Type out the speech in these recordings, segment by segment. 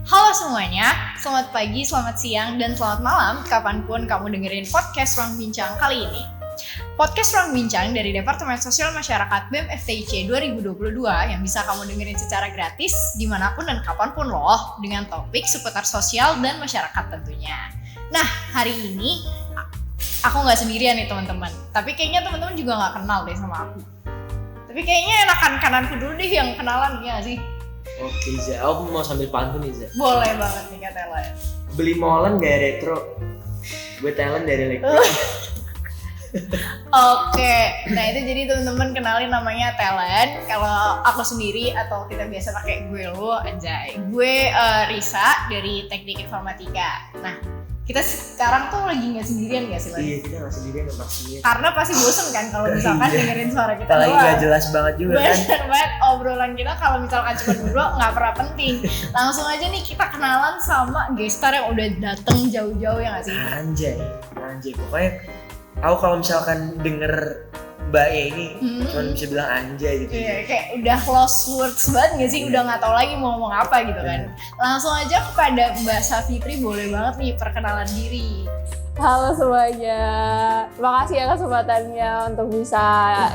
Halo semuanya, selamat pagi, selamat siang, dan selamat malam kapanpun kamu dengerin podcast Ruang Bincang kali ini. Podcast Ruang Bincang dari Departemen Sosial Masyarakat BEM FTIC 2022 yang bisa kamu dengerin secara gratis dimanapun dan kapanpun loh, dengan topik seputar sosial dan masyarakat tentunya. Nah, hari ini aku nggak sendirian nih teman-teman, tapi kayaknya teman-teman juga nggak kenal deh sama aku. Tapi kayaknya enakan kananku dulu deh yang kenalan, ya sih? Oke Za, aku mau sambil pantun nih Za. Boleh banget nih Kak Tela. Beli molen gaya retro, gue talent dari elektro. Oke, nah itu jadi teman-teman kenalin namanya Talent. Kalau aku sendiri atau kita biasa pakai gue lu anjay. Gue Risa dari Teknik Informatika. Nah, kita sekarang tuh lagi nggak sendirian nggak sih? Iya, kita nggak sendirian pastinya. Karena pasti bosen kan kalau misalkan dengerin suara kita Apalagi doang. nggak jelas banget juga kan. Bener banget, obrolan kita kalau misalkan cuma berdua nggak pernah penting. Langsung aja nih kita kenalan sama gestar yang udah dateng jauh-jauh ya nggak sih? Anjay, pokoknya aku kalau misalkan denger Mbak E ini cuma bisa bilang anjay gitu. Iya, kayak udah lost words banget gak sih? Udah gak tahu lagi mau ngomong apa gitu kan. Langsung aja kepada Mbak Safitri, boleh banget nih perkenalan diri. Halo semuanya, makasih ya kesempatannya untuk bisa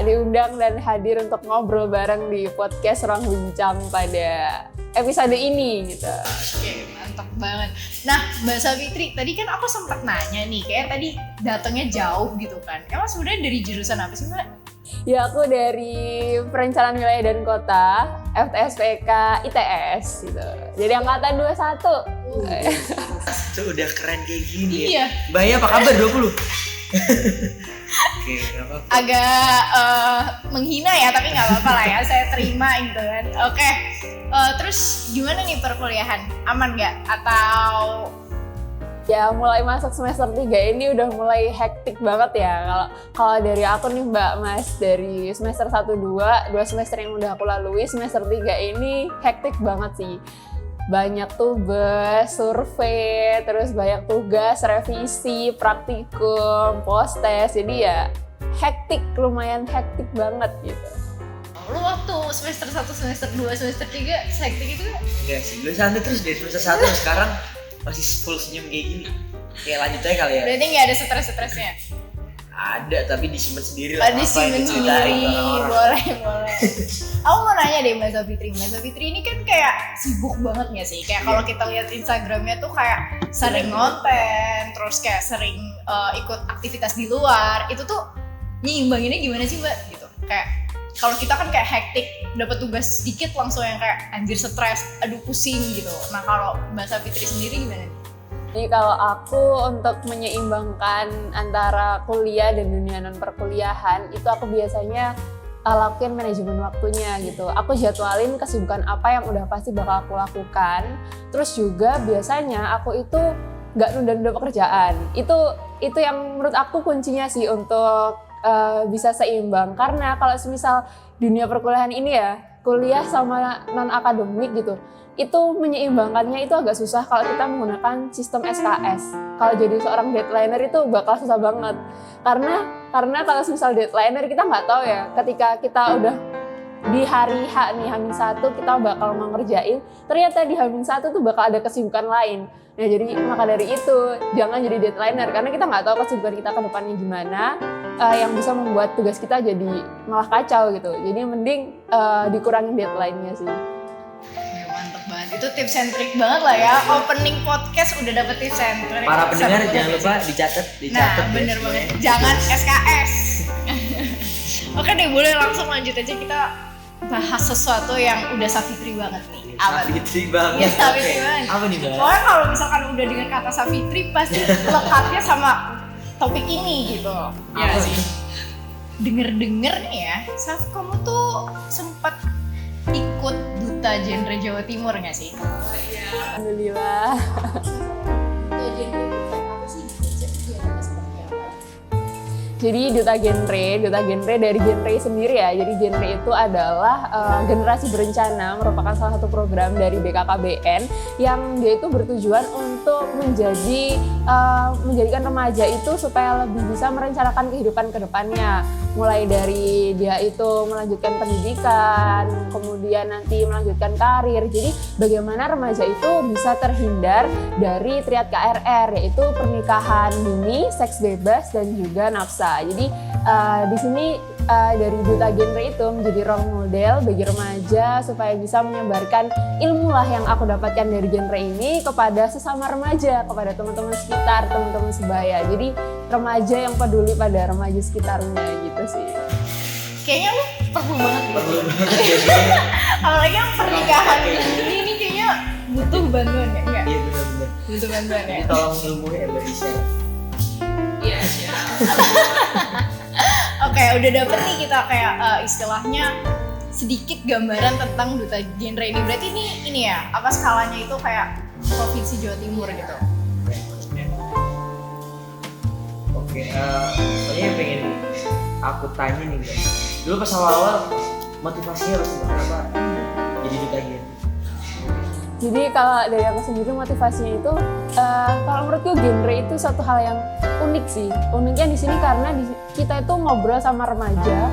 diundang dan hadir untuk ngobrol bareng di podcast Ruang Bincang pada episode ini gitu. Oke, mantap banget. Nah, Mbak Safitri, tadi kan aku sempat nanya nih, kayak tadi datangnya jauh gitu kan. Emang sebenarnya dari jurusan apa sih Mbak? Ya aku dari Perencanaan Wilayah dan Kota, FTSPK ITS gitu. Jadi angkatan 21. Tuh udah keren kayak gini. Iya. Mbak E apa kabar 20? Oke, gak apa-apa. Agak menghina ya, tapi nggak apa-apa lah ya, saya terima gitu kan. Oke, terus gimana nih perkuliahan? Aman nggak? Atau Ya mulai masuk semester 3 ini udah mulai hektik banget ya. Kalau dari aku nih Mbak Mas, dari semester 1 2 semester yang udah aku lalui, semester 3 ini hektik banget sih. Banyak tugas, survei, terus banyak tugas, revisi, praktikum, post-test. Jadi ya hektik, lumayan hektik banget gitu. lu waktu semester 1, semester 2, semester 3 hektik itu? Enggak sih, lu santai terus dari semester 1 sekarang masih full senyum kayak gini. Kayak lanjut aja kali ya. Berarti nggak ada stres-stresnya? Ada, tapi disimpan sendiri lah. Disimpan sendiri, boleh. Aku mau nanya deh Mbak Safitri ini kan kayak sibuk banget nggak sih? Kayak kalau kita lihat Instagramnya tuh kayak sering ngonten, terus kayak sering ikut aktivitas di luar. Itu tuh nyeimbanginnya gimana sih Mbak? Gitu. Kayak kalau kita kan kayak hektik, dapat tugas sedikit langsung yang kayak anjir stres, aduh pusing gitu. Nah kalau Mbak Safitri sendiri gimana? Jadi kalau aku untuk menyeimbangkan antara kuliah dan dunia non perkuliahan, itu aku biasanya lakuin manajemen waktunya gitu. Aku jadwalin kesibukan apa yang udah pasti bakal aku lakukan. Terus juga biasanya aku itu nggak nunda-nunda pekerjaan. Itu yang menurut aku kuncinya sih untuk bisa seimbang. Karena kalau semisal dunia perkuliahan ini ya, kuliah sama non akademik gitu, itu menyeimbangkannya itu agak susah kalau kita menggunakan sistem SKS. Kalau jadi seorang deadlineer itu bakal susah banget. Karena kalau misal deadlineer kita nggak tahu ya, ketika kita udah di hari H nih, H-1 kita bakal mau ngerjain, ternyata di H-1 tuh bakal ada kesibukan lain. Nah jadi maka dari itu jangan jadi deadlineer, karena kita nggak tahu kesibukan kita ke depannya gimana, yang bisa membuat tugas kita jadi malah kacau gitu. Jadi mending dikurangin deadline-nya sih. Mantep banget, itu tips and trick banget lah ya. Opening podcast udah dapet tips and trick. Para pendengar jangan lupa dicatat. Nah bener banget, jangan SKS. Oke deh, boleh langsung lanjut aja, kita bahas sesuatu yang udah Safitri banget nih. Safitri banget. Ya Safitri banget. Apa nih Mbak? Pokoknya kalau misalkan udah dengar kata Safitri pasti lekatnya sama topik ini gitu. Ya sih. Denger nih ya, Saf, kamu tuh sempat ikut Duta Genre Jawa Timur nggak sih? Alhamdulillah. Duta Genre apa sih? Seperti apa? Jadi duta genre dari genre sendiri ya. Jadi genre itu adalah generasi berencana, merupakan salah satu program dari BKKBN yang dia itu bertujuan untuk menjadikan remaja itu supaya lebih bisa merencanakan kehidupan ke depannya. Mulai dari dia itu melanjutkan pendidikan, kemudian nanti melanjutkan karir. Jadi bagaimana remaja itu bisa terhindar dari triad KRR, yaitu pernikahan dini, seks bebas, dan juga nafsa. Jadi di sini dari duta genre itu menjadi role model bagi remaja supaya bisa menyebarkan ilmu lah yang aku dapatkan dari genre ini kepada sesama remaja, kepada teman-teman sekitar, teman-teman sebaya. Jadi remaja yang peduli pada remaja sekitarnya gitu sih. Kayaknya lu perlu banget gitu. Apalagi yang pernikahan ini kayaknya butuh bantuan ya? Enggak? Iya benar-benar. Butuh bantuan ya? Jadi tolong ilmunya ya bagi share. Iya. Oke, udah dapet nih kita kayak istilahnya sedikit gambaran tentang duta genre ini. Berarti ini ya, apa skalanya itu kayak Provinsi Jawa Timur gitu? Oke, soalnya yang pengen aku tanya nih guys. Dulu pas awal-awal motivasinya harus kenapa jadi duta genre? Jadi kalau dari aku sendiri motivasinya itu, kalau menurutku genre itu suatu hal yang unik sih. Uniknya di sini karena kita itu ngobrol sama remaja,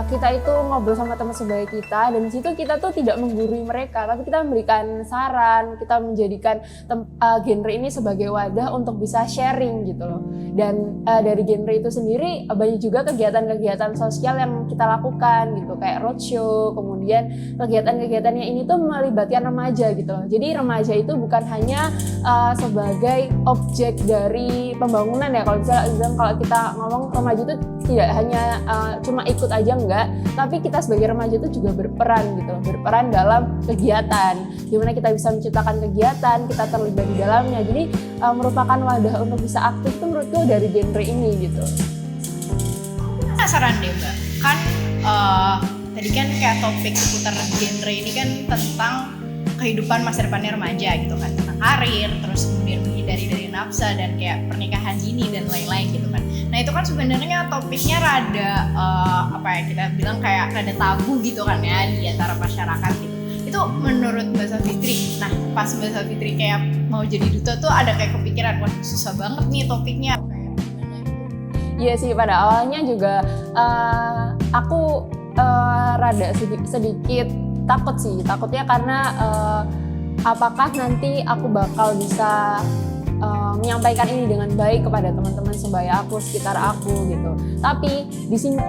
kita itu ngobrol sama teman sebaya kita, dan di situ kita tuh tidak menggurui mereka, tapi kita memberikan saran, kita menjadikan genre ini sebagai wadah untuk bisa sharing gitu loh. Dan dari genre itu sendiri banyak juga kegiatan-kegiatan sosial yang kita lakukan gitu, kayak roadshow, kemudian kegiatan-kegiatannya ini tuh melibatkan remaja gitu loh. Jadi remaja itu bukan hanya sebagai objek dari pembangunan ya, kalau misalnya kalau kita ngomong remaja itu tidak hanya cuma ikut aja enggak, tapi kita sebagai remaja itu juga berperan gitu loh, berperan dalam kegiatan, gimana kita bisa menciptakan kegiatan, kita terlibat di dalamnya. Jadi merupakan wadah untuk bisa aktif tuh menurutku dari genre ini gitu. Penasaran deh Mbak, kan tadi kan kayak topik seputar genre ini kan tentang kehidupan masa depannya remaja gitu kan, tentang karir, terus kemudian menghindari dari nafsa dan kayak pernikahan dini dan lain-lain gitu kan. Nah itu kan sebenarnya topiknya rada kita bilang kayak rada tabu gitu kan ya di antara masyarakat gitu. Itu menurut Mbak Safitri, nah pas Mbak Safitri kayak mau jadi duta tuh ada kayak kepikiran, wah susah banget nih topiknya. Iya sih, pada awalnya juga aku rada sedikit takut sih, takutnya karena apakah nanti aku bakal bisa menyampaikan ini dengan baik kepada teman-teman sebaya aku, sekitar aku gitu. Tapi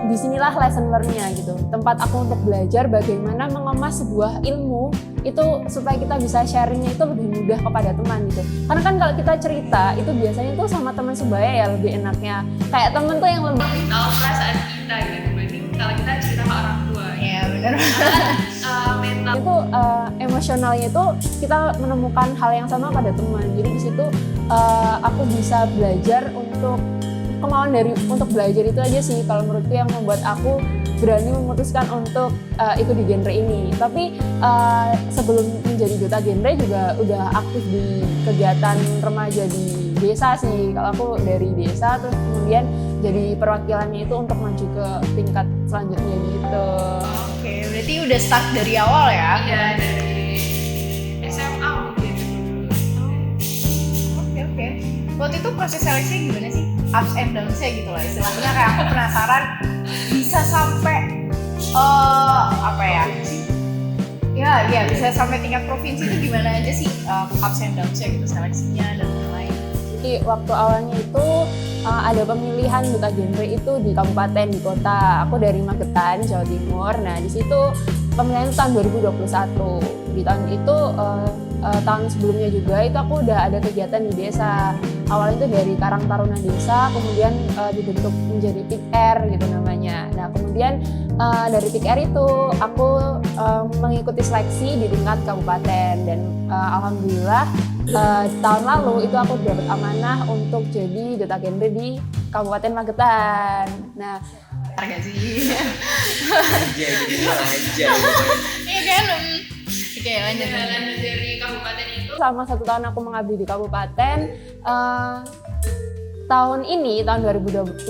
disinilah lesson learn-nya gitu, tempat aku untuk belajar bagaimana mengemas sebuah ilmu itu supaya kita bisa sharingnya itu lebih mudah kepada teman gitu. Karena kan kalau kita cerita itu biasanya tuh sama teman sebaya ya lebih enaknya, kayak temen tuh yang lebih tahu perasaan kita gitu dibanding kalau kita cerita ke orang tua. Iya benar. Mental itu emosionalnya itu kita menemukan hal yang sama pada teman. Jadi di situ aku bisa belajar untuk belajar itu aja sih kalau menurutku yang membuat aku berani memutuskan untuk ikut di genre ini. Tapi sebelum menjadi duta genre juga udah aktif di kegiatan remaja di desa sih. Kalau aku dari desa terus kemudian jadi perwakilannya itu untuk maju ke tingkat selanjutnya gitu. Oke, berarti udah start dari awal ya? Iya, dari SMA mungkin. Oke. Waktu itu proses seleksi gimana sih? Ups and downs-nya gitu lah istilahnya, kayak aku penasaran bisa sampai Ya, bisa sampai tingkat provinsi itu gimana aja sih ups and downs-nya gitu, seleksinya dan lain-lain. Jadi waktu awalnya itu ada pemilihan duta genre itu di kabupaten, di kota. Aku dari Magetan, Jawa Timur. Nah di situ pemilihan itu tahun 2021. Di tahun itu tahun sebelumnya juga itu aku udah ada kegiatan di desa. Awalnya itu dari Karang Taruna Desa, kemudian dibentuk menjadi PIKR gitu namanya. Nah kemudian dari PIKR itu aku mengikuti seleksi di tingkat kabupaten dan alhamdulillah tahun lalu itu aku dapat amanah untuk jadi duta genre di Kabupaten Magetan. Nah, harga sih. Aja. Iya kan? Oke, lanjut dari kabupaten itu. Selama 1 tahun aku mengabdi di kabupaten, tahun ini, tahun 2022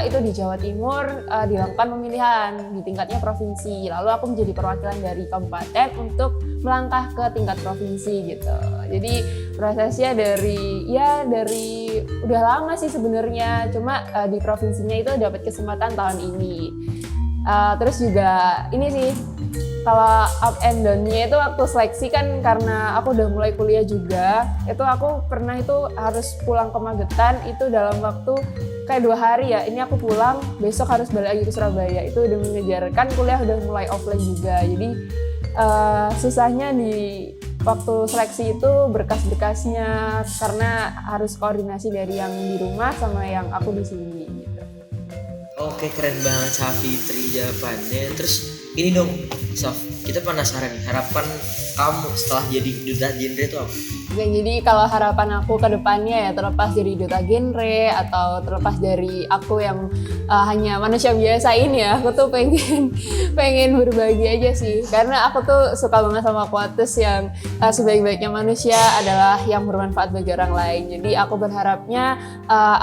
itu di Jawa Timur dilakukan pemilihan di tingkatnya provinsi. Lalu aku menjadi perwakilan dari kabupaten untuk melangkah ke tingkat provinsi gitu. Jadi prosesnya dari udah lama sih sebenarnya, cuma di provinsinya itu dapat kesempatan tahun ini. Terus juga ini sih, kalau up and down-nya itu waktu seleksi kan karena aku udah mulai kuliah juga, itu aku pernah itu harus pulang ke Magetan itu dalam waktu kayak 2 hari ya. Ini aku pulang, besok harus balik lagi ke Surabaya. Itu udah mengejar, kan kuliah udah mulai offline juga. Jadi susahnya di waktu seleksi itu berkas-berkasnya karena harus koordinasi dari yang di rumah sama yang aku di sini gitu. Oke, keren banget Safitri jawabannya. Terus ini dong, Saf, kita penasaran nih, harapan kamu setelah jadi duta genre itu apa? Oke, jadi kalau harapan aku ke depannya ya, terlepas dari duta genre atau terlepas dari aku yang hanya manusia biasa ini ya, aku tuh pengen berbagi aja sih. Karena aku tuh suka banget sama quotes yang sebaik-baiknya manusia adalah yang bermanfaat bagi orang lain. Jadi aku berharapnya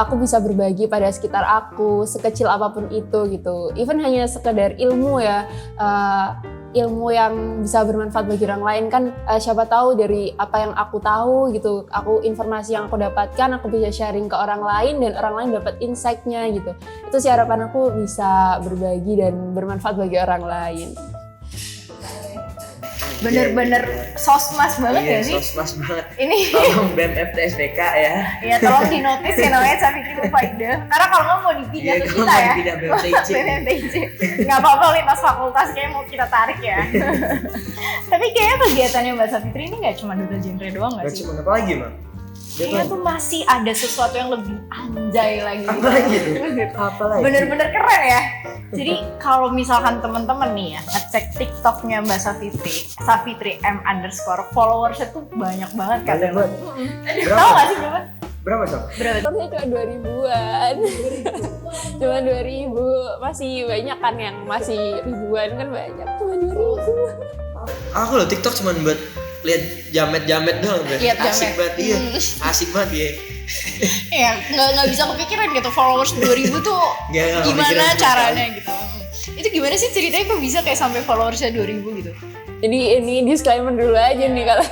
aku bisa berbagi pada sekitar aku, sekecil apapun itu gitu. Even hanya sekedar ilmu ya, ilmu yang bisa bermanfaat bagi orang lain kan, siapa tahu dari apa yang aku tahu gitu, informasi yang aku dapatkan aku bisa sharing ke orang lain dan orang lain dapat insight-nya gitu. Itu sih harapan aku, bisa berbagi dan bermanfaat bagi orang lain. Bener-bener sosmas banget ya sih. Sosmas banget. Ini tolong BEM FTSPK ya. ya tolong dinotis ya, namanya Safitri Rufaida. Karena kalau nggak mau dipindah ke kita ya. Pindah BMTC. BMTC. Nggak apa-apa, lintas fakultas kayaknya mau kita tarik ya. Tapi kayaknya kegiatannya Mbak Safitri ini nggak cuma duta genre doang nggak sih? Cuma apa lagi, Mak? Kayaknya tuh masih ada sesuatu yang lebih anjay lagi. Apa lagi tuh? Apa lagi? Bener-bener keren ya. Jadi kalau misalkan teman-teman nih ya ngecek TikToknya Mbak Safitri M_, followersnya tuh banyak banget kan. Banyak banget. Tahu nggak sih berapa? Berapa, Sob? Saya cuma 2000-an. Cuma 2000, masih banyak kan yang masih ribuan kan banyak. Cuma 2000. Aku loh TikTok cuma buat lihat jamet-jamet doang, Lihat asik jamet. banget, iya. Asik banget ya. Iya, nggak bisa kepikiran gitu followers 2000 tuh Nggak gimana kepikiran caranya gitu. Itu gimana sih ceritanya kok bisa kayak sampai followersnya 2000 gitu? Jadi ini disclaimer dulu aja nih, kalau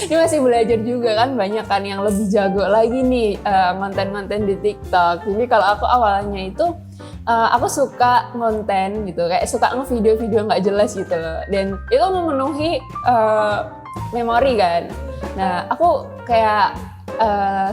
ini masih belajar juga kan, banyak kan yang lebih jago lagi nih konten-konten di TikTok. Jadi kalau aku awalnya itu aku suka konten gitu, kayak suka nge-video-video nggak jelas gitu loh, dan itu memenuhi memori kan. Nah aku kayak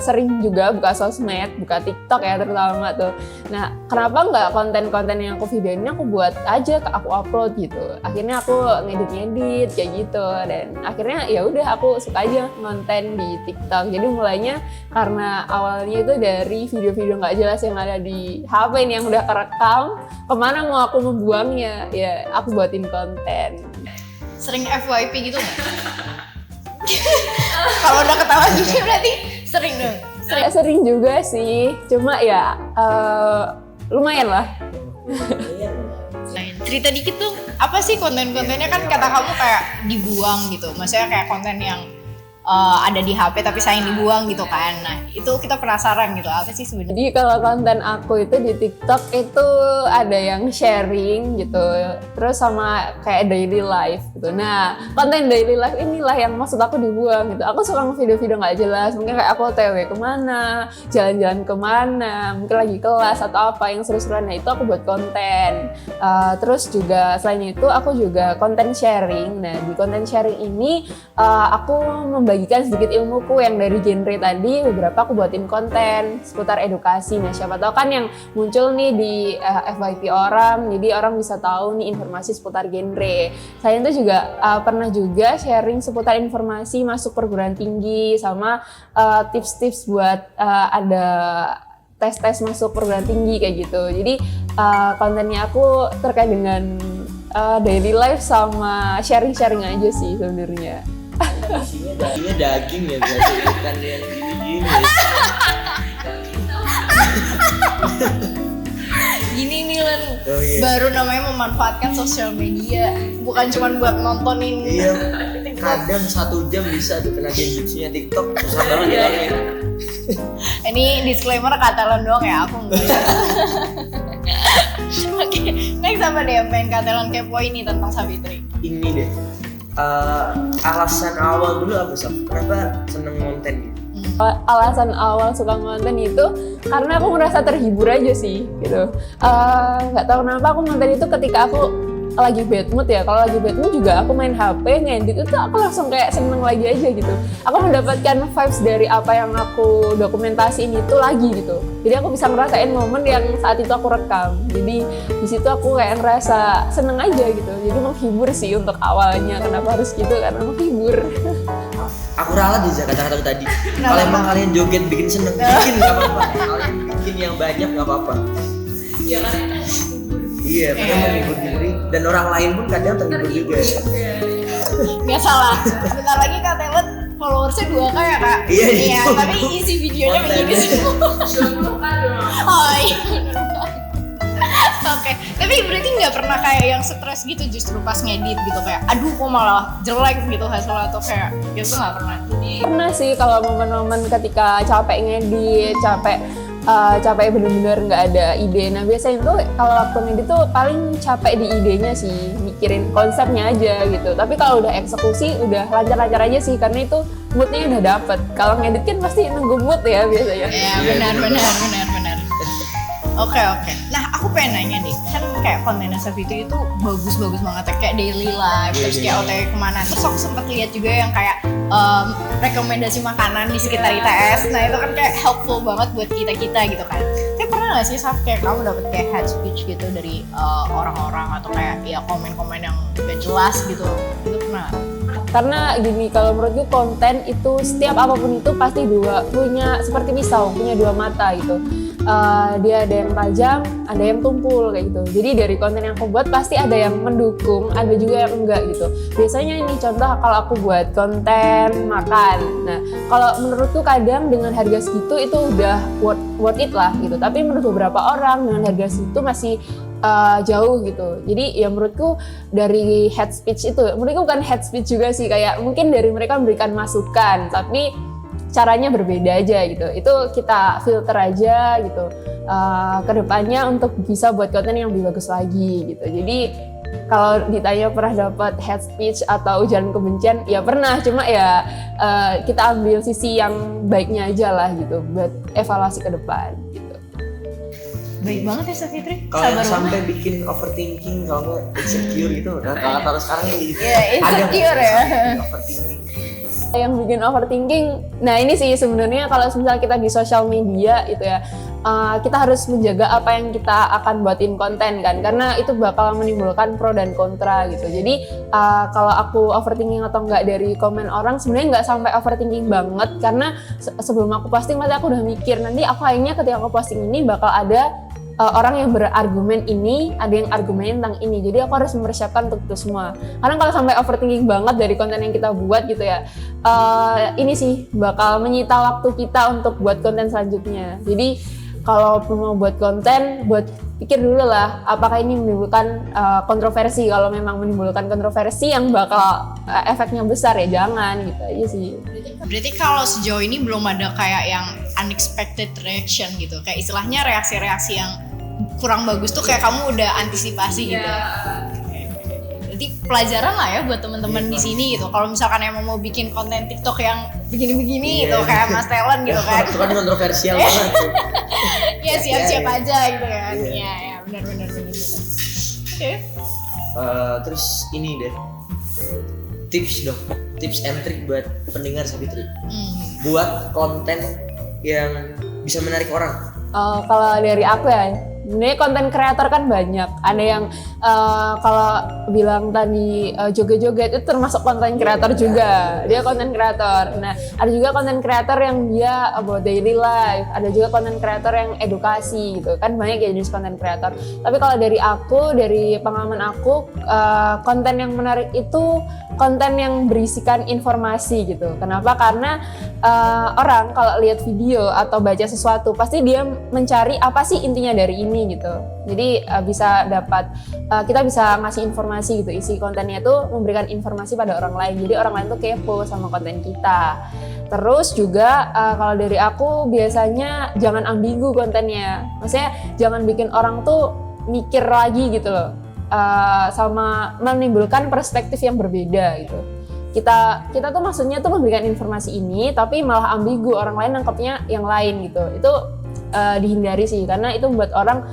sering juga buka sosmed, buka TikTok ya terutama tuh. Nah, kenapa nggak konten-konten yang aku videoin ini aku buat aja, aku upload gitu. Akhirnya aku ngedit kayak gitu, dan akhirnya ya udah aku suka aja konten di TikTok. Jadi mulainya karena awalnya itu dari video-video nggak jelas yang ada di HP ini yang udah kerekam, kemana mau aku membuangnya, ya aku buatin konten. Sering FYP gitu nggak? Kalau udah ketawa gini berarti sering dong. Sering juga sih, cuma ya lumayan lah. Cerita dikit tuh, apa sih konten-kontennya? Kan kata kamu kayak dibuang gitu, maksudnya kayak konten yang ada di HP tapi sayang dibuang gitu kan. Nah itu kita penasaran gitu, apa sih sebenarnya? Jadi kalau konten aku itu di TikTok itu ada yang sharing gitu, terus sama kayak daily life gitu. Nah konten daily life inilah yang maksud aku dibuang gitu. Aku suka video-video nggak jelas, mungkin kayak aku TW kemana, jalan-jalan kemana, mungkin lagi kelas atau apa yang seru-seruan. Nah itu aku buat konten. Terus juga selain itu aku juga konten sharing. Nah di konten sharing ini aku membagikan sedikit ilmuku yang dari genre tadi, beberapa aku buatin konten seputar edukasi. Nah siapa tahu kan yang muncul nih di FYP orang, jadi orang bisa tahu nih informasi seputar genre. Saya itu juga pernah juga sharing seputar informasi masuk perguruan tinggi, sama tips-tips buat ada tes-tes masuk perguruan tinggi kayak gitu. Jadi kontennya aku terkait dengan daily life sama sharing-sharing aja sih sebenarnya. Isinya daging ya, berarti bukan yang gini-gini. Gini nih Len, Oh, iya. baru namanya memanfaatkan sosial media, bukan cuma buat nontonin Iya. kadang 1 jam bisa tuh kena genjutsunya TikTok, susah banget ya. Ini disclaimer Katelan doang ya, aku enggak. Oke, next apa deh yang pengen Katelan kepoin nih tentang Savitri? Ini deh, alasan awal dulu apa Saf? Kenapa seneng konten gitu? Alasan awal suka ngonten itu karena aku merasa terhibur aja sih gitu. Nggak tahu kenapa aku ngonten itu ketika aku lagi bad mood ya. Kalau lagi bad mood juga aku main HP ngedit itu aku langsung kayak seneng lagi aja gitu. Aku mendapatkan vibes dari apa yang aku dokumentasiin itu lagi gitu. Jadi aku bisa ngerasain momen yang saat itu aku rekam. Jadi di situ aku kayak ngerasa seneng aja gitu. Jadi menghibur sih untuk awalnya. Kenapa harus gitu? Karena menghibur. Aku ralat aja kata-kata tadi. Kalau emang kalian joget bikin seneng, bikin nggak apa-apa. Kalian bikin yang banyak nggak apa-apa. Iya kan? Iya, kadang menghibur diri dan orang lain pun kadang terhibur juga. Nggak salah. Bentar lagi Katelan followersnya 2K ya kak? Iya, tapi isi videonya begini semua. 20K dong. Oh iya. Oke, tapi berarti nggak pernah kayak yang stres gitu justru pas ngedit gitu kayak aduh kok malah jelek gitu hasilnya atau kayak gitu nggak pernah? Pernah sih kalau momen-momen ketika capek ngedit, capek bener-bener nggak ada ide. Nah biasanya tuh kalau waktu ngedit tuh paling capek di idenya sih, mikirin konsepnya aja gitu. Tapi kalau udah eksekusi udah lancar-lancar aja sih karena itu moodnya udah dapet. Kalau ngedit kan pasti nunggu mood ya biasanya. Iya benar. Oke. Nah aku pengen nanya nih, kan kayak kontennya Savitri itu bagus-bagus banget ya, kayak daily life, terus kayak OTW kemana. Terus aku sempet lihat juga yang kayak rekomendasi makanan di sekitar ITS. Nah itu kan kayak helpful banget buat kita gitu kan. Tapi pernah nggak sih Saf kayak kamu dapet kayak head speech gitu dari orang-orang atau kayak ya komen-komen yang gak jelas gitu? Itu pernah? Karena gini, kalau menurutku konten itu setiap apapun itu pasti punya seperti pisau, punya 2 mata gitu. Dia ada yang tajam, ada yang tumpul kayak gitu. Jadi dari konten yang aku buat pasti ada yang mendukung, ada juga yang enggak gitu. Biasanya ini contoh kalau aku buat konten makan. Nah, kalau menurutku kadang dengan harga segitu itu udah worth it lah gitu. Tapi menurut beberapa orang dengan harga segitu masih jauh gitu. Jadi ya menurutku dari head speech itu, menurutku bukan head speech juga sih, kayak mungkin dari mereka memberikan masukan, tapi caranya berbeda aja gitu. Itu kita filter aja gitu kedepannya untuk bisa buat konten yang lebih bagus lagi gitu. Jadi kalau ditanya pernah dapat head speech atau ujaran kebencian, ya pernah. Cuma ya kita ambil sisi yang baiknya aja lah gitu buat evaluasi ke depan gitu. Baik banget ya Savitri. Kalau yang sampai bikin overthinking, kalau nggak insecure gitu, nah kalau sekarang gitu. Iya, insecure ya. Overthinking. Yang bikin overthinking, nah ini sih sebenarnya kalau misalnya kita di sosial media itu ya, kita harus menjaga apa yang kita akan buatin konten kan, karena itu bakal menimbulkan pro dan kontra gitu. Jadi kalau aku overthinking atau enggak dari komen orang, sebenarnya nggak sampai overthinking banget, karena sebelum aku posting pasti aku udah mikir nanti aku kayaknya ketika aku posting ini bakal ada orang yang berargumen ini, ada yang argumen tentang ini. Jadi aku harus mempersiapkan untuk itu semua. Karena kalau sampai overthinking banget dari konten yang kita buat gitu ya, ini sih bakal menyita waktu kita untuk buat konten selanjutnya. Jadi kalau mau buat konten, pikir dulu lah apakah ini menimbulkan kontroversi. Kalau memang menimbulkan kontroversi yang bakal efeknya besar ya jangan gitu aja sih. Berarti kalau sejauh ini belum ada kayak yang unexpected reaction gitu, kayak istilahnya reaksi-reaksi yang kurang bagus tuh kayak kamu udah antisipasi gitu. Jadi pelajaran lah ya buat teman-teman di sini gitu. Kalau misalkan emang mau bikin konten TikTok yang begini-begini gitu kayak Mas Talent gitu kan. Itu kan kontroversial banget. Ya siap-siap aja gitu kan. Iya, ya benar-benar begitu. Oke. Terus ini deh. Tips and trick buat pendengar Savitri. Buat konten yang bisa menarik orang. Kalau dari aku ya, sebenarnya konten kreator kan banyak. Ada yang kalau bilang tadi joget-joget itu termasuk konten kreator juga. Dia konten kreator. Nah, ada juga konten kreator yang dia about daily life. Ada juga konten kreator yang edukasi gitu. Kan banyak ya jenis konten kreator. Tapi kalau dari aku, dari pengalaman aku, konten yang menarik itu konten yang berisikan informasi gitu. Kenapa? Karena orang kalau lihat video atau baca sesuatu pasti dia mencari apa sih intinya dari ini ini gitu. Jadi kita bisa ngasih informasi gitu. Isi kontennya itu memberikan informasi pada orang lain. Jadi orang lain tuh kepo sama konten kita. Terus juga kalau dari aku biasanya jangan ambigu kontennya. Maksudnya jangan bikin orang tuh mikir lagi gitu loh. Sama menimbulkan perspektif yang berbeda gitu. Kita tuh maksudnya tuh memberikan informasi ini tapi malah ambigu, orang lain nangkepnya yang lain gitu. Itu dihindari sih karena itu membuat orang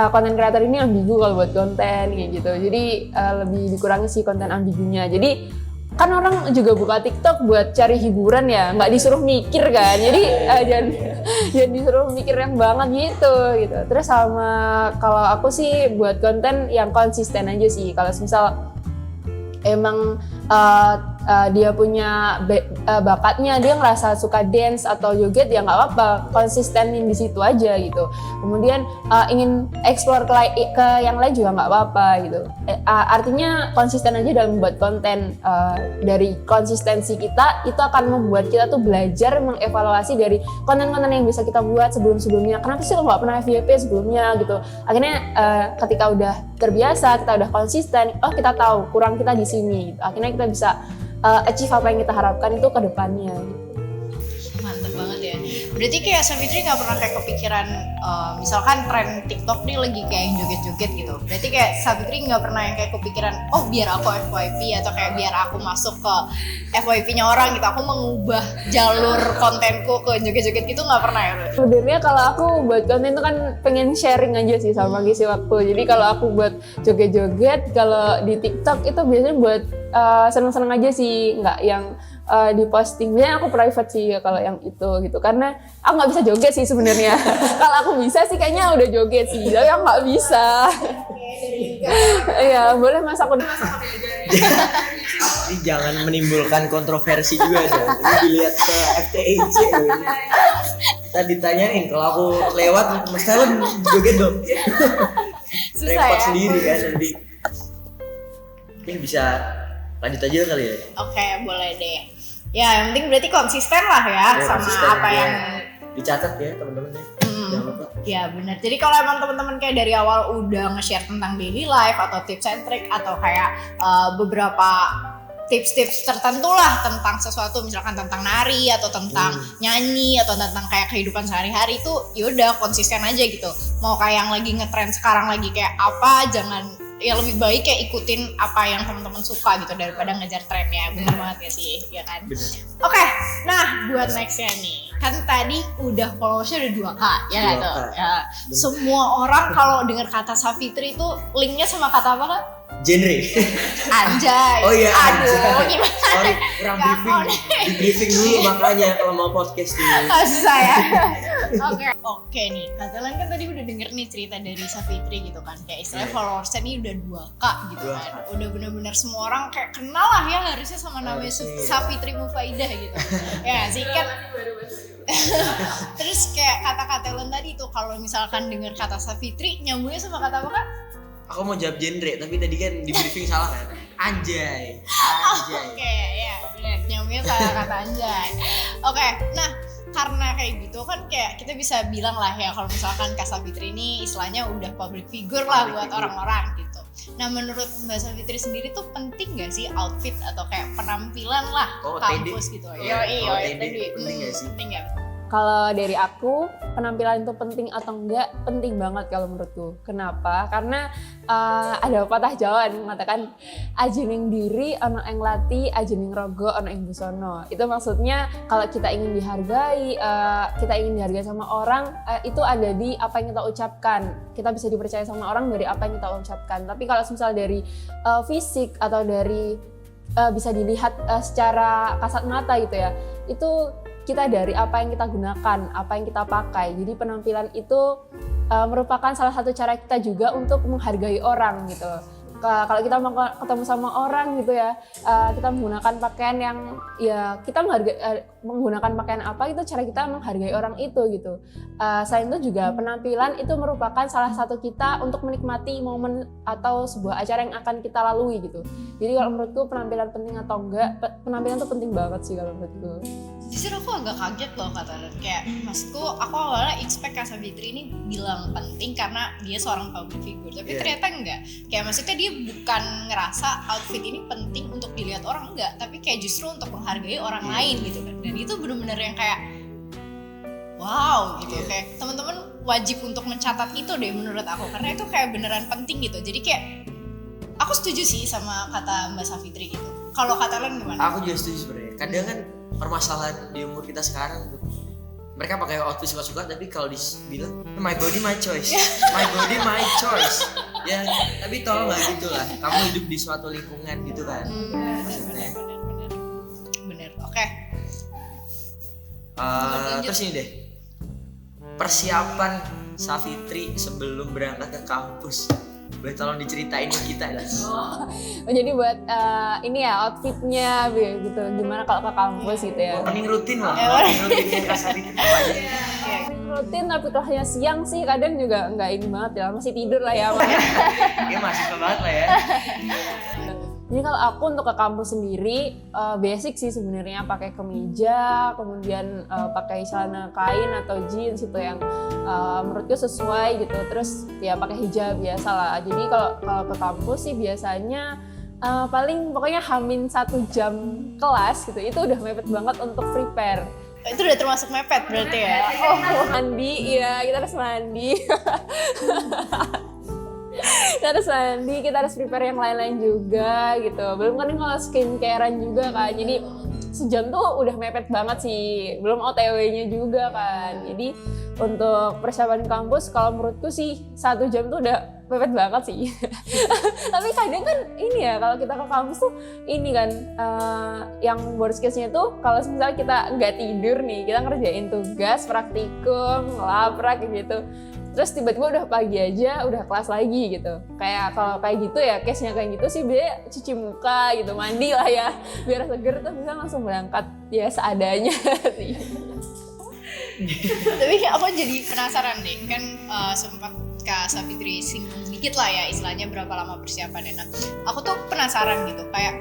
konten kreator ini ambigu kalau buat konten kayak gitu. Jadi lebih dikurangi sih konten ambigunya. Jadi kan orang juga buka TikTok buat cari hiburan ya, nggak disuruh mikir kan. Jadi jangan disuruh mikir yang banget gitu. Terus sama kalau aku sih buat konten yang konsisten aja sih. Kalau misal emang dia punya bakatnya, dia ngerasa suka dance atau joget ya nggak apa-apa, konsistenin di situ aja gitu. Kemudian ingin explore ke yang lain juga nggak apa-apa gitu. Artinya konsisten aja dalam membuat konten. Dari konsistensi kita itu akan membuat kita tuh belajar mengevaluasi dari konten-konten yang bisa kita buat sebelum-sebelumnya. Kenapa sih lo nggak pernah FYP sebelumnya gitu? Akhirnya ketika udah terbiasa, kita udah konsisten, kita tahu kurang kita di sini. Gitu. Akhirnya kita bisa achieve apa yang kita harapkan itu ke depannya. Mantep banget ya. Berarti kayak Savitri nggak pernah kayak kepikiran, misalkan tren TikTok nih lagi kayak yang joget-joget gitu. Berarti kayak Savitri nggak pernah yang kayak kepikiran, biar aku FYP atau kayak biar aku masuk ke FYP-nya orang gitu. Aku mengubah jalur kontenku ke joget-joget gitu nggak pernah ya? Sebenarnya kalau aku buat konten itu kan pengen sharing aja sih sama ngisi waktu. Jadi kalau aku buat joget-joget, kalau di TikTok itu biasanya buat seneng-seneng aja sih, nggak yang diposting. Biasanya aku private sih kalau yang itu gitu, karena aku nggak bisa joget sih sebenarnya. Kalau aku bisa sih kayaknya udah joget sih, tapi aku nggak bisa. Iya, boleh mas aku Jadi jangan menimbulkan kontroversi juga dong. Ini dilihat ke FTIC. Tadi ditanyain kalau aku lewat, Mas Talon joget dong. Repot ya? sendiri kan nanti. Mungkin bisa lanjut aja kali ya. Oke, boleh deh. Ya, yang penting berarti konsisten lah ya sama konsisten, apa ya. yang Dicatat ya teman-teman ya. Jangan lupa. Ya benar. Jadi kalau emang teman-teman kayak dari awal udah nge-share tentang daily life atau tips and trick atau kayak beberapa tips-tips tertentu lah tentang sesuatu, misalkan tentang nari atau tentang nyanyi atau tentang kayak kehidupan sehari-hari, itu yaudah konsisten aja gitu. Mau kayak yang lagi ngetren sekarang lagi kayak apa, jangan, ya lebih baik kayak ikutin apa yang teman-teman suka gitu daripada ngejar trennya. Bener banget ya sih, ya kan? Oke, nah buat nextnya nih, kan tadi udah followersnya udah 2K, ya nggak tuh? Ya. Semua orang kalau dengar kata Savitri itu linknya sama kata apa Kak? Genre. Anjay. Oh iya. Aduh, gimana? Sorry, kurang briefing. Di briefing dulu makanya kalau mau podcast ini. Susah ya. Oke nih, Kak Telan kan tadi udah denger nih cerita dari Savitri gitu kan, kayak istilahnya followersnya nih udah 2K gitu kan. Udah bener-bener semua orang kayak kenal lah ya harusnya sama namanya Savitri Mufaidah gitu. Ya sih kan. Terus kayak kata-kata Telan tadi tuh, kalau misalkan denger kata Savitri nyambungnya sama kata apa Kak? Aku mau jawab genre, tapi tadi kan di briefing salah kan? Anjay. Oke, ya bener, nyambungnya salah kata anjay. Oke, nah karena kayak gitu kan kayak kita bisa bilang lah ya kalau misalkan Kak Savitri ini istilahnya udah public figure lah buat orang-orang gitu. Nah menurut Mbak Savitri sendiri tuh penting gak sih outfit atau kayak penampilan lah kampus gitu? Penting gak sih? Penting gak? Kalau dari aku, penampilan itu penting atau enggak? Penting banget kalau menurutku. Kenapa? Karena ada pepatah Jawa yang mengatakan ajening diri ono ing lati, ajening rogo ono ing busono. Itu maksudnya kalau kita ingin dihargai, kita ingin dihargai sama orang, itu ada di apa yang kita ucapkan. Kita bisa dipercaya sama orang dari apa yang kita ucapkan. Tapi kalau misalnya dari fisik atau dari bisa dilihat secara kasat mata gitu ya, itu kita dari apa yang kita gunakan, apa yang kita pakai. Jadi penampilan itu merupakan salah satu cara kita juga untuk menghargai orang gitu. kalau kita mau ketemu sama orang gitu ya, kita menggunakan pakaian yang ya kita menggunakan pakaian apa itu cara kita menghargai orang itu gitu. Selain itu juga penampilan itu merupakan salah satu kita untuk menikmati momen atau sebuah acara yang akan kita lalui gitu. Jadi kalau menurutku penampilan penting atau enggak, penampilan tuh penting banget sih kalau menurutku. Jujur aku agak kaget loh kata kayak maksudku aku awalnya expect Kak Savitri ini bilang penting karena dia seorang public figure, tapi ternyata enggak. Kayak maksudnya dia bukan ngerasa outfit ini penting untuk dilihat orang, enggak, tapi kayak justru untuk menghargai orang lain gitu kan. Dan itu benar-benar yang kayak wow gitu. Kayak teman-teman wajib untuk mencatat itu deh menurut aku, karena itu kayak beneran penting gitu. Jadi kayak aku setuju sih sama kata Mbak Savitri gitu. Kalau kata Len gimana? Aku juga setuju sebenarnya. Kadang kan permasalahan di umur kita sekarang tuh, mereka pakai outfit suka-suka tapi kalau dibilang my body my choice, my body my choice, ya tapi tolong nggak gitu lah. Kamu hidup di suatu lingkungan gitu kan, maksudnya. Bener. Oke. Terus ini deh, persiapan Savitri sebelum berangkat ke kampus. Boleh tolong diceritain ke kita ya? Jadi buat ini ya outfitnya gitu, gimana kalau ke kampus gitu ya? Morning rutin lah, morning rutinnya Kak Savitri apa aja? Rutin tapi kelasnya siang sih kadang juga nggak ini banget ya, masih tidur lah ya. Iya mahasiswa banget lah ya. Jadi kalau aku untuk ke kampus sendiri basic sih sebenarnya, pakai kemeja, kemudian pakai celana kain atau jeans itu yang menurutku sesuai gitu. Terus ya pakai hijab biasa lah. Jadi kalau ke kampus sih biasanya paling pokoknya hamin 1 jam kelas gitu. Itu udah mepet banget untuk prepare. Itu udah termasuk mepet berarti ya? Mandi, iya kita harus mandi. Kita harus prepare yang lain-lain juga gitu. Belum kan kalau skincarean juga kan. Jadi sejam tuh udah mepet banget sih. Belum OTW-nya juga kan. Jadi untuk persiapan kampus kalau menurutku sih 1 jam tuh udah mepet banget sih. Tapi kadang kan ini ya kalau kita ke kampus tuh ini kan yang worst case-nya tuh kalau misalnya kita nggak tidur nih, kita ngerjain tugas, praktikum, labrak gitu. Terus tiba-tiba udah pagi aja, udah kelas lagi gitu. Kayak kalau kayak gitu ya, case-nya kayak gitu sih biasanya cuci muka gitu, mandi lah ya, biar seger tuh bisa langsung berangkat ya seadanya sih. Tapi aku jadi penasaran deh, kan sempat Kak Savitri singgung dikit lah ya istilahnya berapa lama persiapannya. Nah, aku tuh penasaran gitu, kayak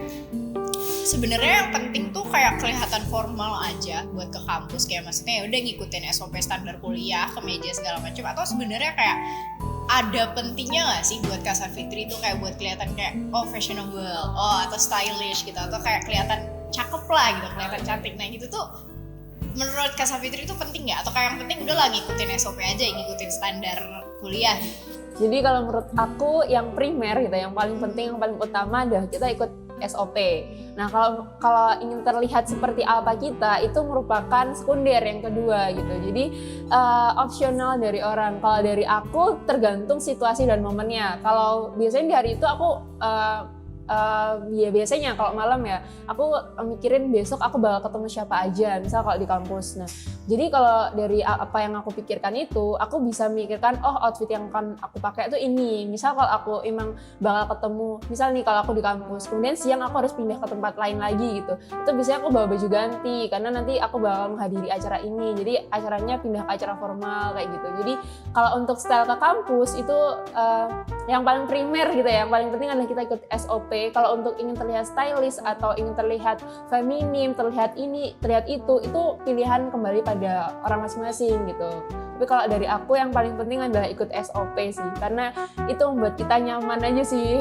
sebenarnya yang penting tuh kayak kelihatan formal aja buat ke kampus, kayak maksudnya ya udah ngikutin SOP standar kuliah, kemeja segala macam, atau sebenarnya kayak ada pentingnya nggak sih buat Kak Savitri itu kayak buat kelihatan kayak fashionable, atau stylish gitu, atau kayak kelihatan cakep lah gitu, kelihatan cantik. Nah gitu tuh menurut Kak Savitri itu penting nggak? Atau kayak yang penting udah lah ngikutin SOP aja, ngikutin standar kuliah gitu? Jadi kalau menurut aku yang primer gitu, yang paling penting, yang paling utama adalah kita ikut SOP. Nah kalau ingin terlihat seperti apa kita, itu merupakan sekunder yang kedua gitu. Jadi opsional dari orang. Kalau dari aku tergantung situasi dan momennya. Kalau biasanya di hari itu aku ya biasanya kalau malam ya aku mikirin besok aku bakal ketemu siapa aja, misal kalau di kampus. Nah jadi kalau dari apa yang aku pikirkan itu, aku bisa mikirkan outfit yang akan aku pakai itu ini. Misal kalau aku emang bakal ketemu, misal nih kalau aku di kampus, kemudian siang aku harus pindah ke tempat lain lagi gitu, itu biasanya aku bawa baju ganti karena nanti aku bakal menghadiri acara ini, jadi acaranya pindah ke acara formal kayak gitu. Jadi kalau untuk style ke kampus itu yang paling primer gitu ya, yang paling penting adalah kita ikut SOP. Kalau untuk ingin terlihat stylish atau ingin terlihat feminim, terlihat ini, terlihat itu pilihan kembali pada orang masing-masing gitu. Tapi kalau dari aku yang paling penting adalah ikut SOP sih, karena itu membuat kita nyaman aja sih.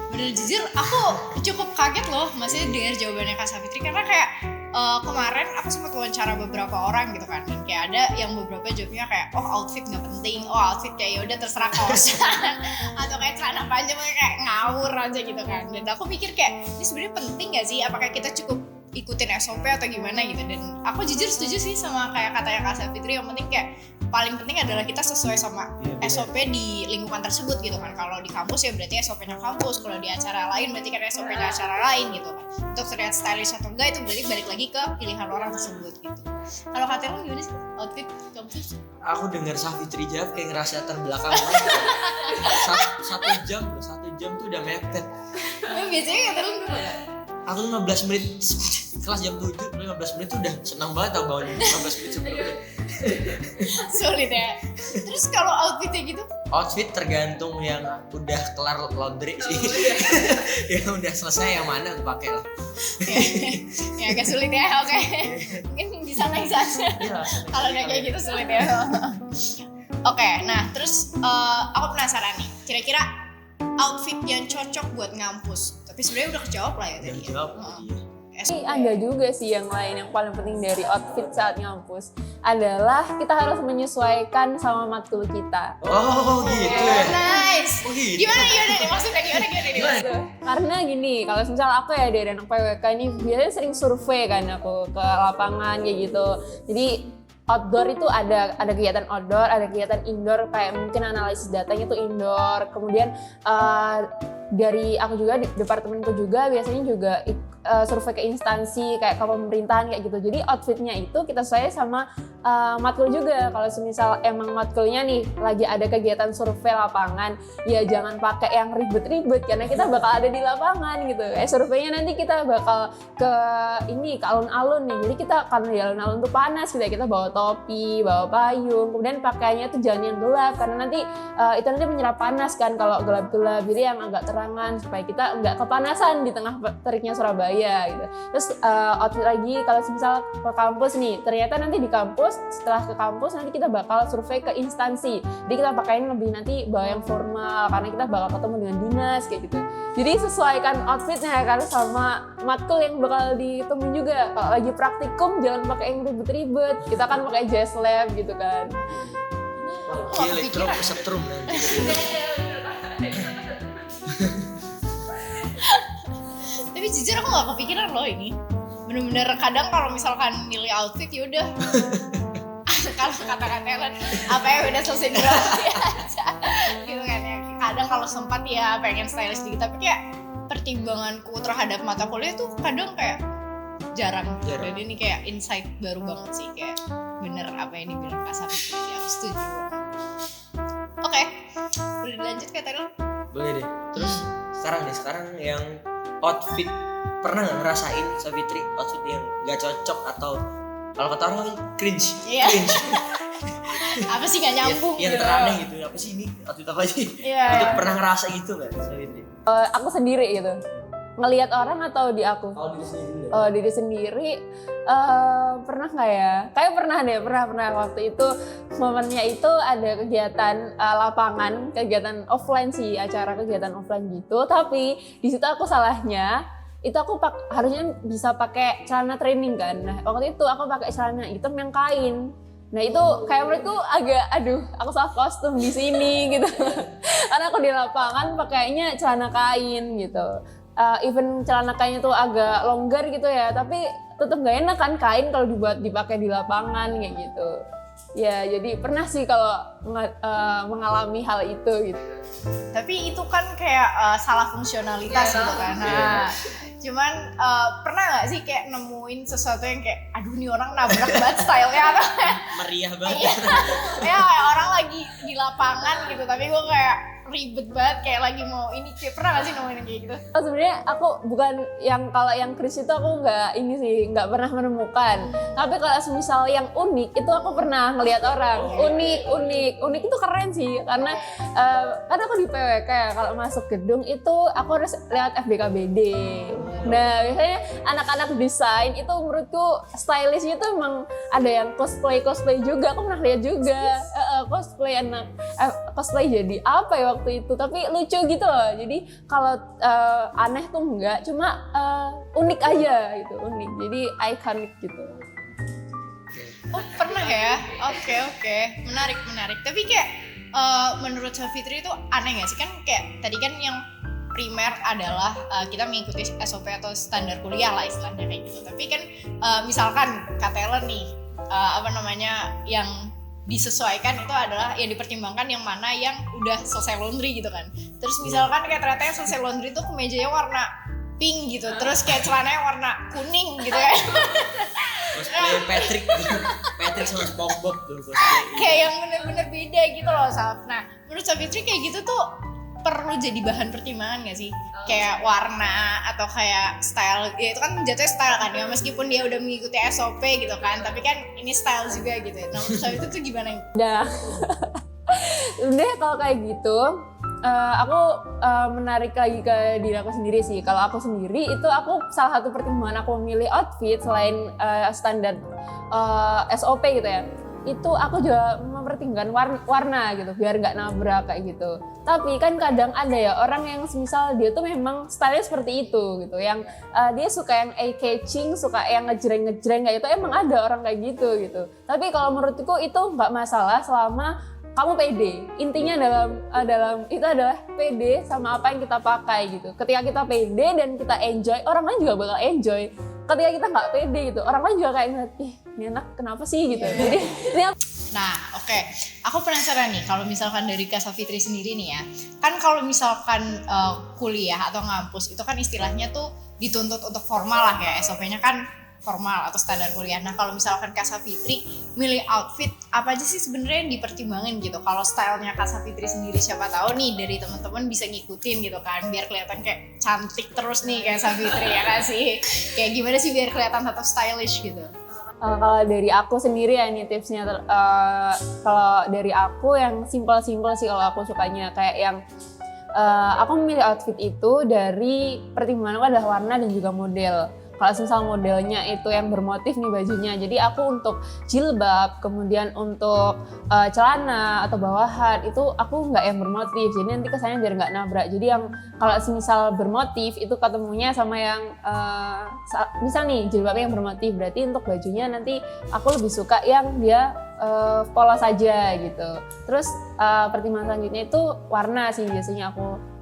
Bener, jujur aku cukup kaget loh masih dengar jawabannya Kak Savitri, karena kayak kemarin aku sempat wawancara beberapa orang gitu kan, dan kayak ada yang beberapa jawabnya kayak outfit nggak penting, outfit kayak yaudah terserah kaosan atau kayak celana panjang kayak ngawur aja gitu kan. Dan aku mikir kayak ini sebenarnya penting nggak sih, apakah kita cukup ikutin SOP atau gimana gitu. Dan aku jujur setuju sih sama kayak katanya Kak Savitri, yang penting kayak paling penting adalah kita sesuai sama SOP di lingkungan tersebut gitu kan. Kalau di kampus ya berarti SOP-nya kampus, kalau di acara lain berarti kan SOP-nya acara lain gitu kan. Untuk terlihat stylish atau enggak itu berarti balik lagi ke pilihan orang tersebut gitu. Kalau Kak Telo gimana sih outfit kampus? Aku dengar Savitri jawab kayak ngerasa terbelakang. 1 jam jam tuh udah mepet. Biasanya kata lu gimana? Aku 15 menit kelas jam 7, 15 menit tuh udah senang banget tau bangun 15 menit sebelumnya. Sulit ya. Terus kalau outfitnya gitu? Outfit tergantung yang udah kelar laundry sih. Yang udah selesai yang mana aku pakai lah. Ya agak sulit ya, oke. Mungkin bisa naik saja. Iya. Kalau udah kayak gitu sulit ya. Oke, nah terus aku penasaran nih. Kira-kira outfit yang cocok buat ngampus. Tapi sebenarnya udah kejawab lah ya tadi. Yang jawab iya. Ini ada juga sih yang lain yang paling penting dari outfit saat ngampus adalah kita harus menyesuaikan sama matkul kita. Oh gitu ya. Nice. Oh gitu. Gimana nih maksudnya gimana Gitu. Karena gini, kalau misal aku ya dari anak PWK ini biasanya sering survei kan aku ke lapangan kayak gitu. Jadi outdoor itu ada kegiatan outdoor, ada kegiatan indoor kayak mungkin analisis datanya itu indoor. Kemudian dari aku juga di departemenku juga biasanya juga survei ke instansi kayak ke pemerintahan kayak gitu. Jadi outfitnya itu kita sesuai sama matkul juga. Kalau semisal emang matkulnya nih lagi ada kegiatan survei lapangan, ya jangan pakai yang ribet-ribet karena kita bakal ada di lapangan gitu. Surveinya nanti kita bakal ke alun-alun nih. Jadi kita karena di alun-alun tuh panas kita bawa topi, bawa payung, kemudian pakaiannya tuh jangan yang gelap karena nanti itu nanti menyerap panas kan kalau gelap-gelap. Jadi yang agak terangan supaya kita nggak kepanasan di tengah teriknya Surabaya gitu. Terus outfit lagi kalau misal ke kampus nih, ternyata nanti di kampus setelah ke kampus nanti kita bakal survei ke instansi. Jadi kita pakaiin lebih nanti bawa yang formal karena kita bakal ketemu dengan dinas kayak gitu. Jadi sesuaikan outfitnya kan sama matkul yang bakal ditemuin juga. Kalau lagi praktikum jangan pakai yang ribet-ribet. Kita kan pakai jazz lab gitu kan. Elektro kesetrum nanti. Tapi jujur aku gak kepikiran loh ini. Bener-bener kadang kalau misalkan milih outfit yaudah kalau kata-kata apa ya udah selesai dulu aja gitu kan ya. Kadang kalau sempat ya pengen stylish dikit, tapi kayak pertimbanganku terhadap mata kuliah tuh kadang kayak jarang. Dan ini kayak insight baru banget sih, kayak bener apa yang dibilang Kak Safi. Aku setuju. Oke, udah dilanjut Kak Taylor? Boleh deh. Terus sekarang yang outfit pernah nggak ngerasain Savitri outfit yang nggak cocok atau kalau kata orang cringe? Iya. Cringe. Apa sih nggak nyambung yang gitu? teraneh gitu. Apa sih ini outfit apa sih? Iya. Itu pernah ngerasa gitu nggak Savitri? Aku sendiri gitu. Ngelihat orang atau di aku? Kalau diri sendiri. Diri sendiri pernah nggak ya? Kayak pernah waktu itu momennya itu ada kegiatan lapangan, kegiatan offline sih, acara kegiatan offline gitu. Tapi di situ aku salahnya itu aku harusnya bisa pakai celana training kan. Nah waktu itu aku pakai celana hitam yang kain. Nah itu kayak menurutku agak aku salah kostum di sini gitu. Karena aku di lapangan pakainya celana kain gitu. Even celana kainnya tuh agak longgar gitu ya, tapi tetap gak enak kan kain kalau dipakai di lapangan kayak gitu. Ya jadi pernah sih kalau mengalami hal itu gitu. Tapi itu kan kayak salah fungsionalitas gitu kan. Nah, cuman pernah nggak sih kayak nemuin sesuatu yang kayak aduh nih orang nabrak banget stylenya apa? Meriah banget. Ya kayak orang lagi di lapangan gitu, tapi gue kayak ribet banget kayak lagi mau ini, kayak pernah gak sih nemuin kayak gitu? Sebenarnya aku bukan yang kalau yang Chris itu aku nggak pernah menemukan. Tapi kalau semisal yang unik itu aku pernah ngelihat orang unik itu keren sih karena aku di PWK ya, kalau masuk gedung itu aku harus lihat FBKBD. Nah biasanya anak-anak desain itu menurutku stylishnya itu emang ada yang cosplay juga, aku pernah lihat juga cosplay jadi apa ya waktu itu, tapi lucu gitu loh. Jadi kalau aneh tuh enggak, cuma unik aja gitu, unik, jadi ikonik gitu. Oh pernah ya? Oke. Menarik. Tapi kayak menurut Savitri itu aneh gak sih? Kan kayak tadi kan yang primer adalah kita mengikuti SOP atau standar kuliah lah istilahnya kayak gitu. Tapi kan misalkan Kak Taylor nih yang disesuaikan itu adalah yang dipertimbangkan yang mana yang udah selesai laundry gitu kan. Terus misalkan kayak ternyata yang selesai laundry tuh kemejanya warna pink gitu, terus kayak celananya warna kuning gitu kan. Cosplay Patrick sama SpongeBob tuh cosplay. Kayak yang bener-bener beda gitu loh, Saf. Nah menurut Savitri kayak gitu tuh perlu jadi bahan pertimbangan gak sih? Kayak warna atau kayak style, ya itu kan jatuhnya style kan ya, meskipun dia udah mengikuti SOP gitu kan, tapi kan ini style juga gitu. Nah menurut itu tuh gimana? Udah. Udah kalau kayak gitu, aku menarik lagi ke diri aku sendiri sih. Kalau aku sendiri itu aku salah satu pertimbangan aku memilih outfit selain standar SOP gitu ya. Itu aku juga mempertimbangkan warna gitu biar nggak nabrak kayak gitu. Tapi kan kadang ada ya orang yang semisal dia tuh memang stylenya seperti itu gitu, yang dia suka yang eye catching, suka yang ngejreng kayak itu, emang ada orang kayak gitu. Tapi kalau menurutku itu nggak masalah selama kamu pede. Intinya dalam itu adalah pede sama apa yang kita pakai gitu. Ketika kita pede dan kita enjoy, orang lain juga bakal enjoy. Ketika kita nggak pede gitu, orang lain juga kayak ngeliat, ih ini anak kenapa sih gitu. Jadi Nah, oke. Aku penasaran nih, kalau misalkan dari Kak Safitri sendiri nih ya, kan kalau misalkan kuliah atau ngampus itu kan istilahnya tuh dituntut untuk formal lah ya, SOP-nya kan formal atau standar kuliah. Nah, kalau misalkan Kak Safitri milih outfit, apa aja sih sebenarnya yang dipertimbangin gitu? Kalau stylenya Kak Safitri sendiri, siapa tahu nih dari teman-teman bisa ngikutin gitu kan, biar kelihatan kayak cantik terus nih kayak Safitri ya kan sih? Kayak gimana sih biar kelihatan tetap stylish gitu? kalau dari aku sendiri ya ini tipsnya, kalau dari aku yang simple sih kalau aku sukanya kayak yang aku memilih outfit itu dari pertimbangan aku adalah warna dan juga model. Kalau misal modelnya itu yang bermotif nih bajunya, jadi aku untuk jilbab, kemudian untuk celana atau bawahan itu aku nggak yang bermotif, jadi nanti kesannya biar nggak nabrak. Jadi yang kalau misal bermotif itu ketemunya sama yang misal nih jilbabnya yang bermotif, berarti untuk bajunya nanti aku lebih suka yang dia polos saja gitu. Terus pertimbangan selanjutnya itu warna sih biasanya aku.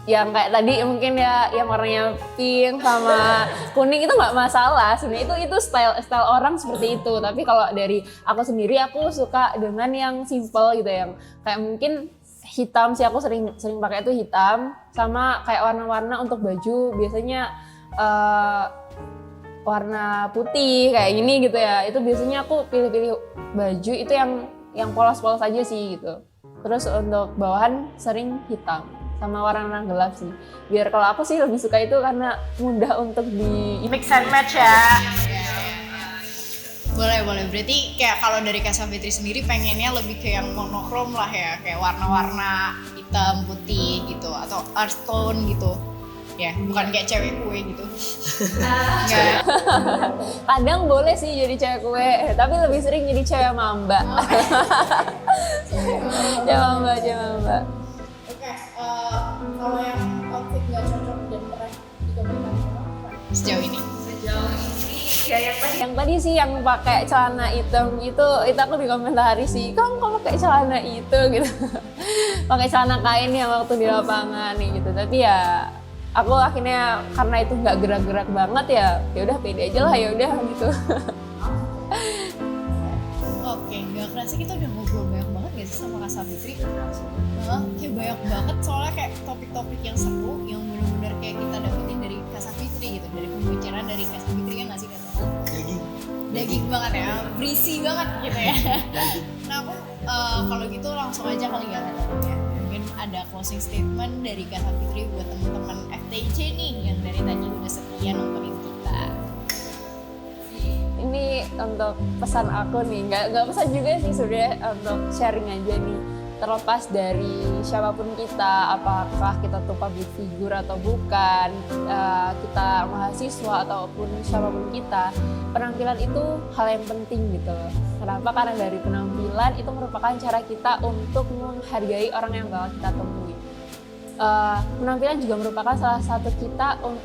Yang kayak tadi mungkin ya yang warnanya pink sama kuning itu nggak masalah sebenarnya, itu style orang seperti itu. Tapi kalau dari aku sendiri aku suka dengan yang simple gitu, yang kayak mungkin hitam sih, aku sering pakai itu hitam, sama kayak warna-warna untuk baju biasanya warna putih kayak gini gitu ya. Itu biasanya aku pilih baju itu yang polos-polos aja sih gitu. Terus untuk bawahan sering hitam sama warna gelap sih. Biar kalau aku sih lebih suka itu karena mudah untuk di mix and match ya. Boleh. Berarti kayak kalau dari Kak Safitri sendiri pengennya lebih ke yang monokrom lah ya, kayak warna-warna hitam, putih gitu, atau earth tone gitu. Ya, bukan kayak cewek kue gitu. Enggak. Kadang boleh sih jadi cewek kue, tapi lebih sering jadi cewek mamba. Cewek mamba. Kalau yang outfit nggak cocok dan keren dikomentari sejauh ini ya yang tadi sih yang pakai celana hitam itu aku dikomentari sih, kamu kok pakai celana itu gitu. Pakai celana kain yang waktu di lapangan nih gitu. Tapi ya aku akhirnya karena itu nggak gerak-gerak banget ya udah pede aja lah, ya udah gitu. Oke, nggak kerasa kita udah ngobrol banyak banget gak sih sama Kak Safitri? Kayak banyak banget soalnya kayak topik-topik yang seru yang benar-benar kayak kita dapetin dari Kak Safitri gitu, dari pembicaraan dari Kak Safitri yang nggak sih Kak? Daging banget ya, berisi banget gitu ya. Nah aku kalau gitu langsung aja kali ya, mungkin ada closing statement dari Kak Safitri buat teman-teman FTIC nih yang dari tadi udah setia nontonin kita. Ini untuk pesan aku nih, nggak pesan juga sih sebenarnya, untuk sharing aja nih. Terlepas dari siapapun kita, apakah kita tuh public figure atau bukan, kita mahasiswa ataupun siapapun kita, penampilan itu hal yang penting gitu. Kenapa? Karena dari penampilan itu merupakan cara kita untuk menghargai orang yang bakal kita temui. Penampilan juga merupakan salah satu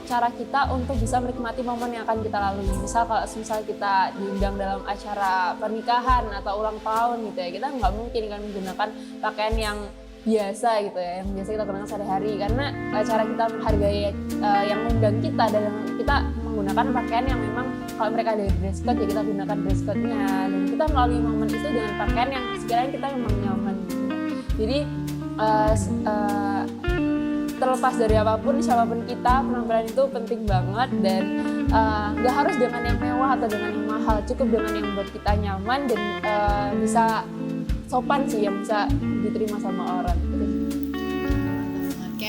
cara kita untuk bisa menikmati momen yang akan kita lalui. Misal kalau kita diundang dalam acara pernikahan atau ulang tahun gitu ya, kita nggak mungkin kan menggunakan pakaian yang biasa gitu ya, yang biasa kita gunakan sehari-hari, karena cara kita menghargai yang mengundang kita, dan kita menggunakan pakaian yang memang kalau mereka ada dress code ya kita gunakan dress code-nya, dan kita melalui momen itu dengan pakaian yang sekiranya kita memang nyaman gitu. Jadi terlepas dari apapun, siapapun kita, penampilan itu penting banget, dan gak harus dengan yang mewah atau dengan yang mahal, cukup dengan yang buat kita nyaman dan bisa sopan sih, yang bisa diterima sama orang.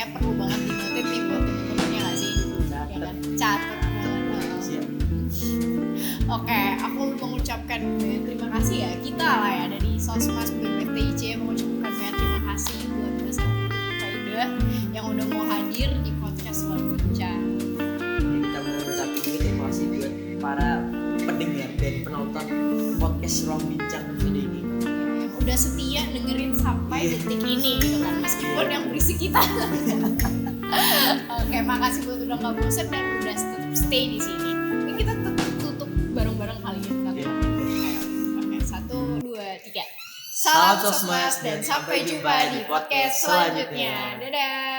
kayak perlu banget dinotit nih buat temen-temennya nggak sih? Ya kan? Catat banget. Siap. Oke, aku mengucapkan banyak terima kasih ya kita lah ya dari Sosmas BMFTIC mengucapkan banyak terima kasih buat Mas Faida yang udah mau hadir di podcast Ruang Bincang. Jadi kita mau ngucapin juga terima kasih buat para pendengar dan penonton podcast Ruang Bincang episode ini. Yang udah setia dengerin sampai detik ini gitu kan, meskipun yang berisik kita. Oke, makasih buat udah nggak bosan dan udah tetap stay di sini. Ini kita tetap tutup bareng-bareng kali ya. Iya. Oke, 1, 2, 3. Salam Salam Sosmas dan sampai jumpa di podcast selanjutnya. Dadah.